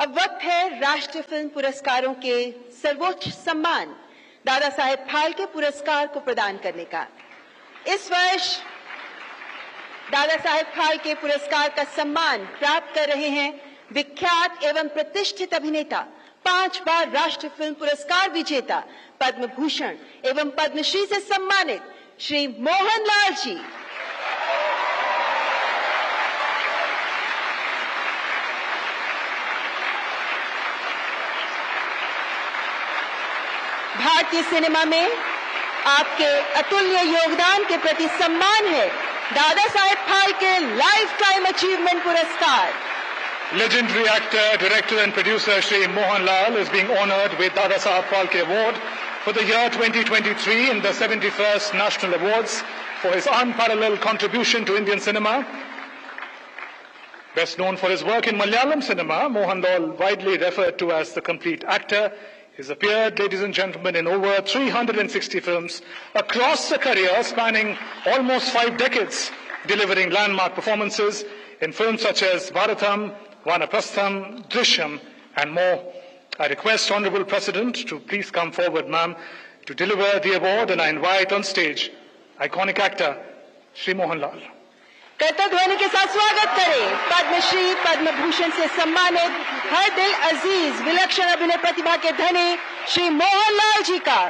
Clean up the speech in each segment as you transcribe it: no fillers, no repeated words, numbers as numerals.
अब वक्त है राष्ट्रीय फिल्म पुरस्कारों के सर्वोच्च सम्मान दादा साहेब फाल्के पुरस्कार को प्रदान करने का। इस वर्ष दादा साहेब फाल्के पुरस्कार का सम्मान प्राप्त कर रहे हैं विख्यात एवं प्रतिष्ठित अभिनेता, 5 बार राष्ट्रीय फिल्म पुरस्कार विजेता, पद्म भूषण एवं पद्मश्री से सम्मानित श्री मोहनलाल जी। भारतीय सिनेमा में आपके अतुल्य योगदान के प्रति सम्मान है Dada Saheb Phalke life time achievement पुरस्कार। Legendary actor, director and producer Shri Mohan Lal is being honored with Dada Saheb Phalke Award for the year 2023 in the 71st National Awards for his unparalleled contribution to Indian cinema. Best known for his work in Malayalam cinema, Mohan Lal, widely referred to as the complete actor, has appeared, ladies and gentlemen, in over 360 films across a career spanning almost 5 decades, delivering landmark performances in films such as Bharatam, Vanaprastham, Drishyam, and more. I request Honourable President to please come forward, ma'am, to deliver the award, and I invite on stage iconic actor Shri Mohan Lal. कर्तध्वनि के साथ स्वागत करें पद्मश्री पद्म भूषण से सम्मानित हर दिल अजीज विलक्षण अभिनय प्रतिभा के धनी श्री मोहन लाल जी का।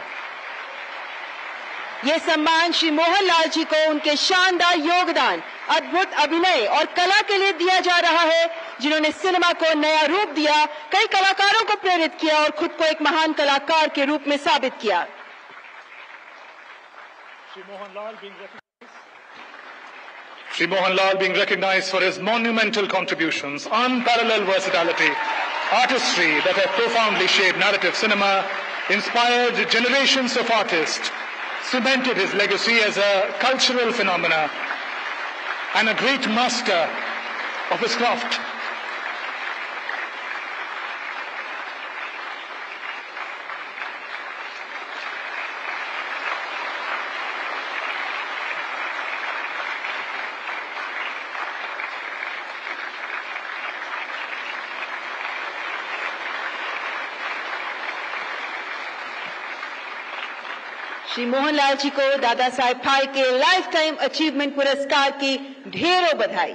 यह सम्मान श्री मोहन लाल जी को उनके शानदार योगदान, अद्भुत अभिनय और कला के लिए दिया जा रहा है, जिन्होंने सिनेमा को नया रूप दिया, कई कलाकारों को प्रेरित किया और खुद को एक महान कलाकार के रूप में साबित किया। Shri Mohan Lal being recognized for his monumental contributions, unparalleled versatility, artistry that have profoundly shaped narrative cinema, inspired generations of artists, cemented his legacy as a cultural phenomena, and a great master of his craft. Shri Mohan Lal ji को Dada Saheb Phalke life time achievement पुरस्कार की ढेरों बधाई।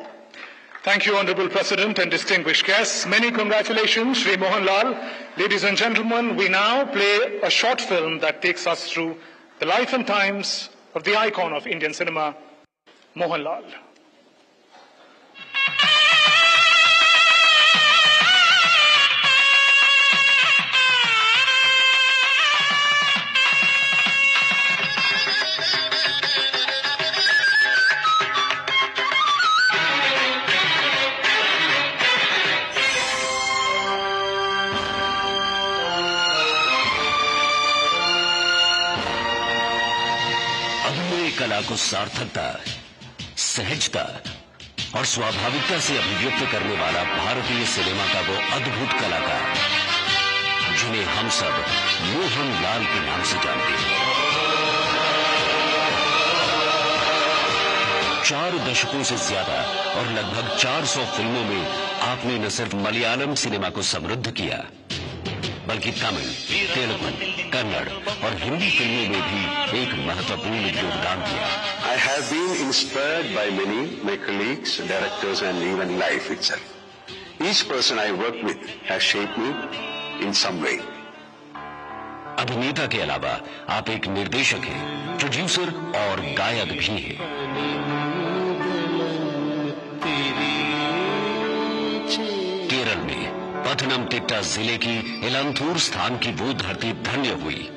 Thank you, Honourable President and distinguished guests. Many congratulations, Shri Mohan Lal. Ladies and gentlemen, we now play a short film that takes us through the life and times of the icon of Indian cinema, Mohan Lal. कला को सार्थकता, सहजता और स्वाभाविकता से अभिव्यक्त करने वाला भारतीय सिनेमा का वो अद्भुत कलाकार जिन्हें हम सब मोहन लाल के नाम से जानते हैं। 4 दशकों से ज्यादा और लगभग 400 फिल्मों में आपने न सिर्फ मलयालम सिनेमा को समृद्ध किया, बल्कि तमिल, तेलुगु, कन्नड़ और हिंदी फिल्मों में भी एक महत्वपूर्ण योगदान दिया। I have been inspired by many, my colleagues, directors and even life itself. Each person I worked with has shaped me in some way. अभिनेता के अलावा आप एक निर्देशक हैं, प्रोड्यूसर और गायक भी हैं। केरल में पथनमथिट्टा जिले की एलंथूर स्थान की वो धरती धन्य हुई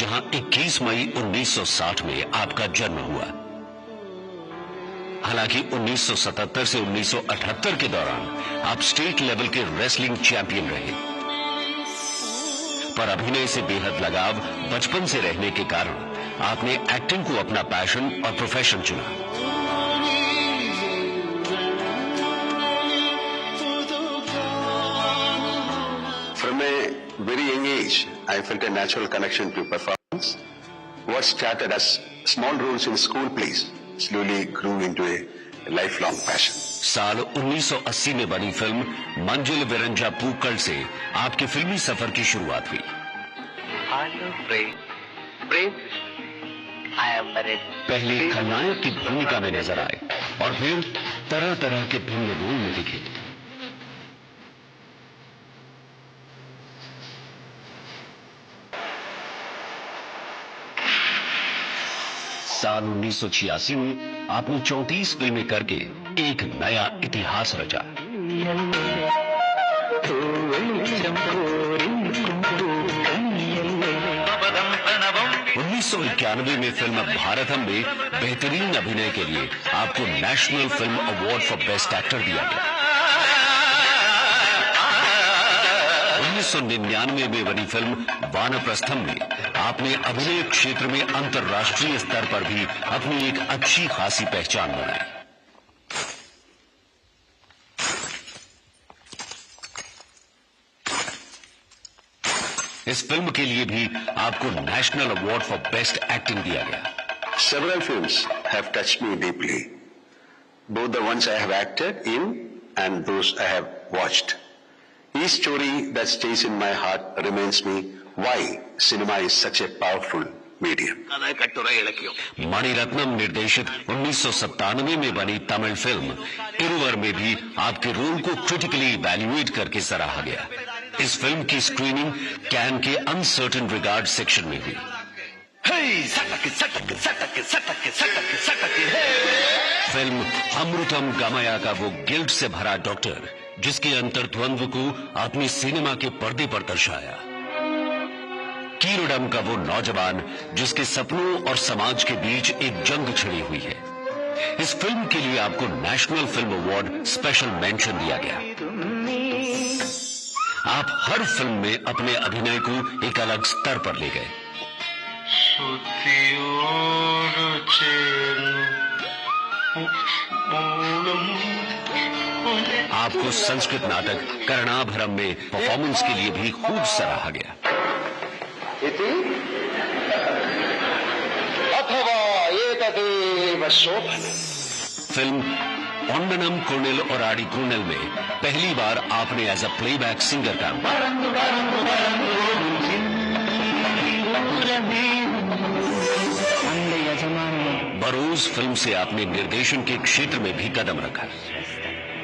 जहां 21 मई 1960 में आपका जन्म हुआ। हालांकि 1977 से 1978 के दौरान आप स्टेट लेवल के रेसलिंग चैंपियन रहे, पर अभिनय से बेहद लगाव बचपन से रहने के कारण आपने एक्टिंग को अपना पैशन और प्रोफेशन चुना। From a very young age, I felt a natural connection to performance. What started as small roles in school plays slowly grew into a lifelong passion. साल 1980 में बनी फिल्म मंजिल विरंजा पूकल से आपके फिल्मी सफर की शुरुआत हुई। पहले खलनायक की भूमिका में नजर आए और फिर तरह तरह के भिन्न रोल में दिखे। साल 1986 में आपने 34 फिल्में करके एक नया इतिहास रचा। 1991 में फिल्म भारतम में बेहतरीन अभिनय के लिए आपको national film award for best actor दिया गया। 1999 में बनी फिल्म वानप्रस्थम में आपने अभिनय क्षेत्र में अंतर्राष्ट्रीय स्तर पर भी अपनी एक अच्छी खासी पहचान बनाई। इस फिल्म के लिए भी आपको national award for best acting दिया गया। Several films have touched me deeply, both the ones I have acted in and those I have watched. Each story that stays in my heart reminds me why cinema is such a powerful medium. Mani Ratnam निर्देशित 1997 में बनी Tamil film Iruvar में भी आपके role को critically evaluate करके सराहा गया। इस फिल्म की स्क्रीनिंग कैन के अनसर्टेन रिगार्ड सेक्शन में हुई। फिल्म अमृतम गमया का वो गिल्ट से भरा डॉक्टर जिसके अंतर्द्वंद्व को आपने सिनेमा के पर्दे पर दर्शाया। कीरोडम का वो नौजवान जिसके सपनों और समाज के बीच एक जंग छिड़ी हुई है। इस फिल्म के लिए आपको national film award special mention दिया गया। आप हर फिल्म में अपने अभिनय को एक अलग स्तर पर ले गए। आपको संस्कृत नाटक कर्णाभरम में परफॉर्मेंस के लिए भी खूब सराहा गया। फिल्म ओंडनम कुर्निल और आड़ी कुर्निल में पहली बार आपने एज अ प्लेबैक सिंगर काम किया। बरोज फिल्म से आपने निर्देशन के क्षेत्र में भी कदम रखा।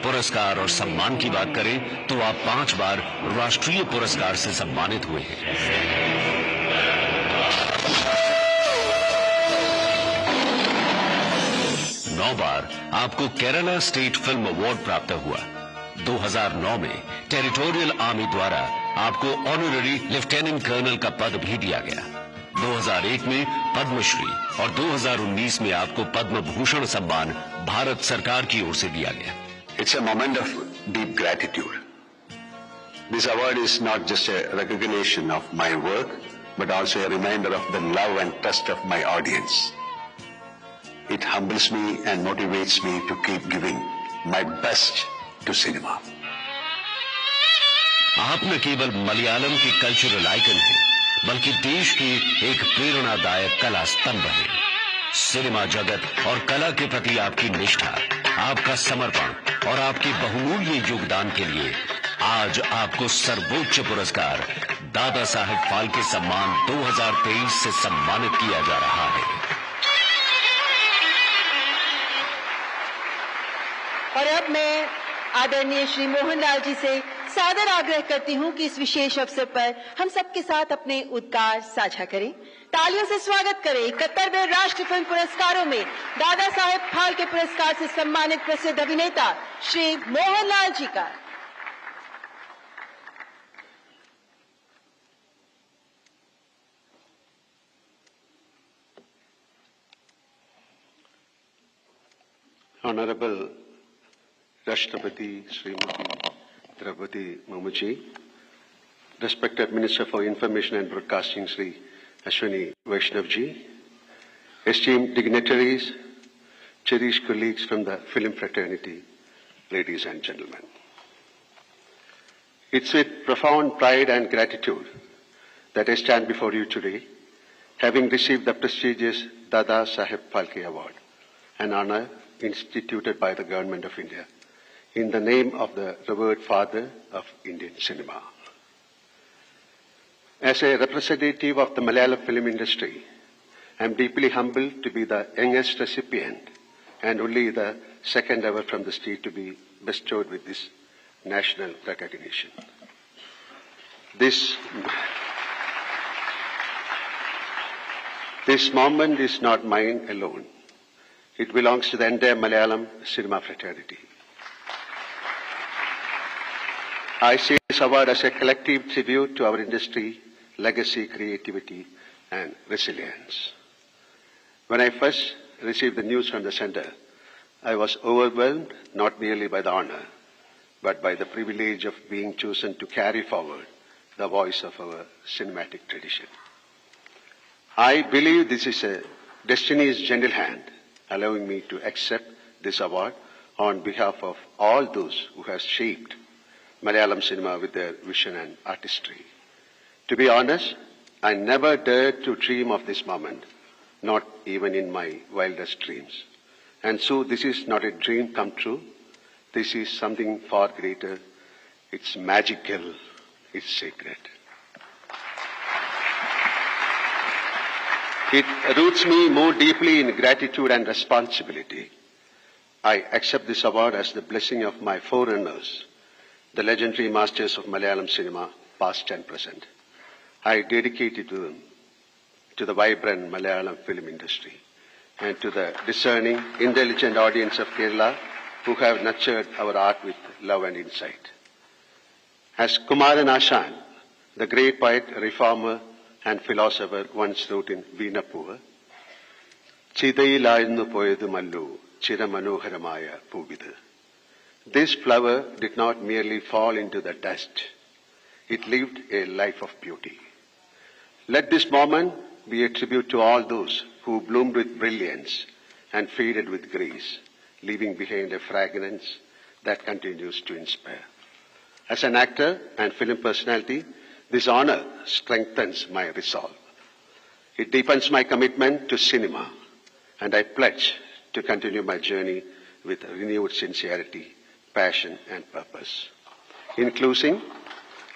पुरस्कार और सम्मान की बात करें तो आप 5 बार राष्ट्रीय पुरस्कार से सम्मानित हुए हैं। 9 बार आपको केरला स्टेट फिल्म अवार्ड प्राप्त हुआ। 2009 में टेरिटोरियल आर्मी द्वारा आपको ऑनररी लेफ्टिनेंट कर्नल का पद भी दिया गया। 2001 में पद्मश्री और 2019 में आपको पद्म भूषण सम्मान भारत सरकार की ओर से दिया गया। It's a moment of deep gratitude. This award is not just a recognition of my work, but also a reminder of the love and trust of my audience. It humbles me and motivates me to keep giving my best to cinema. आप न केवल मलयालम की cultural icon हैं, बल्कि देश के एक प्रेरणादायक कला स्तंभ हैं। सिनेमा जगत और कला के प्रति आपकी निष्ठा, आपका समर्पण और आपके बहुमूल्य योगदान के लिए आज आपको सर्वोच्च पुरस्कार दादा साहेब फाल्के सम्मान 2023 से सम्मानित किया जा रहा है। और अब मैं आदरणीय श्री मोहनलाल जी से सादर आग्रह करती हूं कि इस विशेष अवसर पर हम सबके साथ अपने उद्गार साझा करें। तालियों से स्वागत करें 71वें राष्ट्रीय फिल्म पुरस्कारों में दादा साहेब फाल्के पुरस्कार से सम्मानित प्रसिद्ध अभिनेता श्री मोहनलाल जी का। Honorable Rashtrapati Srimati Draupadi Murmu, respected Minister for Information and Broadcasting Sri Ashwini Vaishnav ji, esteemed dignitaries, cherished colleagues from the film fraternity, ladies and gentlemen. It's with profound pride and gratitude that I stand before you today, having received the prestigious Dada Saheb Phalke Award, an honor instituted by the Government of India in the name of the revered father of Indian cinema. As a representative of the Malayalam film industry, I am deeply humbled to be the youngest recipient and only the second ever from the state to be bestowed with this national recognition. This moment is not mine alone. It belongs to the entire Malayalam cinema fraternity. I see this award as a collective tribute to our industry, legacy, creativity, and resilience. When I first received the news from the center, I was overwhelmed not merely by the honor, but by the privilege of being chosen to carry forward the voice of our cinematic tradition. I believe this is a destiny's gentle hand allowing me to accept this award on behalf of all those who have shaped Malayalam cinema with their vision and artistry. To be honest, I never dared to dream of this moment, not even in my wildest dreams. And so this is not a dream come true. This is something far greater. It's magical. It's sacred. It roots me more deeply in gratitude and responsibility. I accept this award as the blessing of my forerunners, the legendary masters of Malayalam cinema, past and present. I dedicate it to them, to the vibrant Malayalam film industry, and to the discerning, intelligent audience of Kerala who have nurtured our art with love and insight. As Kumaran Ashan, the great poet, reformer, and philosopher once wrote in Veena-Poovu, "Chidayilazhnu poyathu mallu chiramanoharamaya poovidu." This flower did not merely fall into the dust. It lived a life of beauty. Let this moment be a tribute to all those who bloomed with brilliance and faded with grace, leaving behind a fragrance that continues to inspire. As an actor and film personality, this honor strengthens my resolve. It deepens my commitment to cinema, and I pledge to continue my journey with renewed sincerity, passion, and purpose. In closing,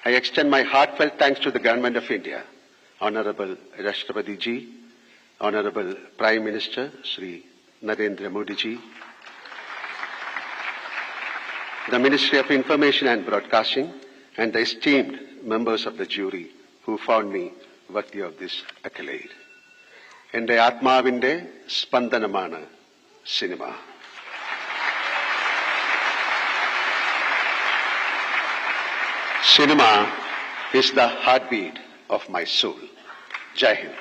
I extend my heartfelt thanks to the Government of India, Honorable Rashtrapati Ji, Honorable Prime Minister Sri Narendra Modi Ji, the Ministry of Information and Broadcasting, and the esteemed members of the jury who found me worthy of this accolade. Ende Atmavinte Spandanamana cinema. Cinema is the heartbeat of my soul. Jai Hind.